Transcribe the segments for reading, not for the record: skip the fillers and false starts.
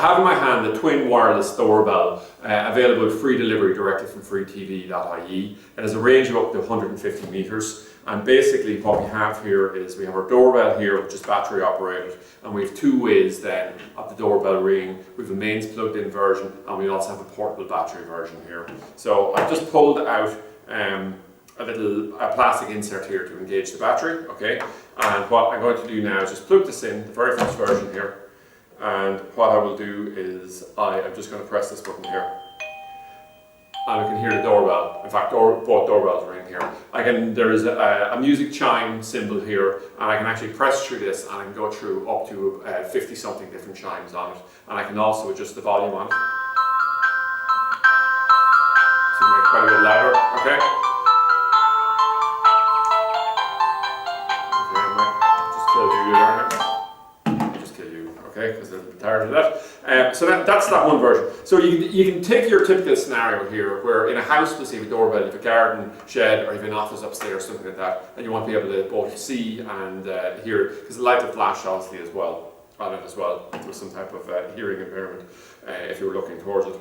have in my hand the twin wireless doorbell, available with free delivery directly from freetv.ie. It has a range of up to 150 meters. And basically what we have here is we have our doorbell here, which is battery operated, and we have two ways then of the doorbell ringing. We have a mains plugged in version, and we also have a portable battery version here. So I've just pulled out a little plastic insert here to engage the battery, okay? And what I'm going to do now is just plug this in, the very first version here. And what I will do is I'm just going to press this button here. And we can hear the doorbell. In fact, both doorbells ring here. There is a music chime symbol here, and I can actually press through this, and I can go through up to 50 something different chimes on it. And I can also adjust the volume on it. So you make it quite a bit louder, okay? Okay, I might just kill you there. Just kill you, okay? Because I'm tired of that. So that's that one version. So you can take your typical scenario here where in a house, we'll see a doorbell, you have a garden shed, or you have an office upstairs, something like that, and you want to be able to both see and hear, because the light will flash obviously as well on it as well, with some type of hearing impairment if you were looking towards it.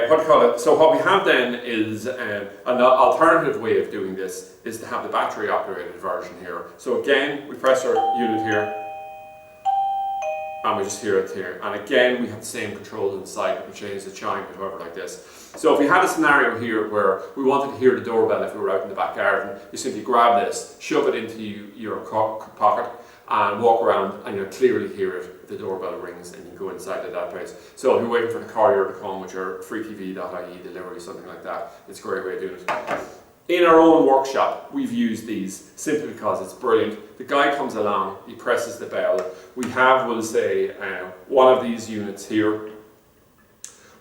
What do you call it? So what we have then is an alternative way of doing this is to have the battery operated version here. So again, we press our unit here, and we just hear it here. And again, we have the same controls inside. We can change the chime or whatever like this. So if we had a scenario here where we wanted to hear the doorbell if we were out in the back garden, you simply grab this, shove it into your pocket, and walk around, and you'll clearly hear it if the doorbell rings, and you can go inside to that place. So if you're waiting for the courier to come with your freetv.ie delivery, something like that, it's a great way of doing it. In our own workshop, we've used these simply because it's brilliant. The guy comes along, he presses the bell. We have, we'll say, one of these units here,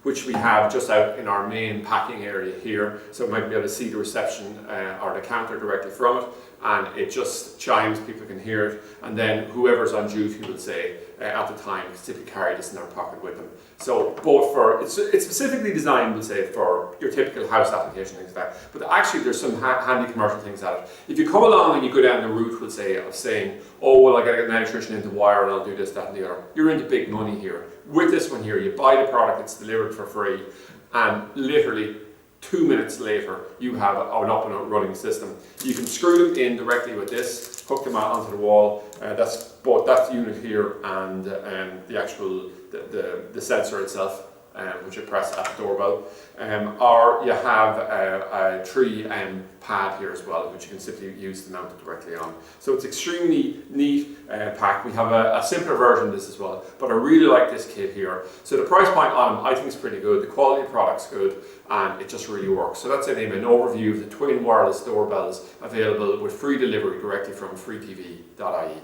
which we have just out in our main packing area here. So we might be able to see the reception or the counter directly from it, and it just chimes, people can hear it, and then whoever's on duty will say at the time can simply carry this in their pocket with them. So both for, it's specifically designed, we'll say, for your typical house application, things like that, but actually there's some handy commercial things at it. If you come along and you go down the route, we'll say, of saying, oh, well, I gotta get an electrician into wire and I'll do this, that and the other, you're into big money here. With this one here, you buy the product, it's delivered for free, and literally 2 minutes later, you have an up and running system. You can screw them in directly with this, hook them out onto the wall. That's both that unit here and the actual the sensor itself, which you press at the doorbell. Or you have a tree pad here as well, which you can simply use to mount it directly on. So it's extremely neat pack. We have a simpler version of this as well, but I really like this kit here. So the price point on them I think is pretty good, the quality of the product's good, and it just really works. So that's an overview of the twin wireless doorbells available with free delivery directly from freetv.ie.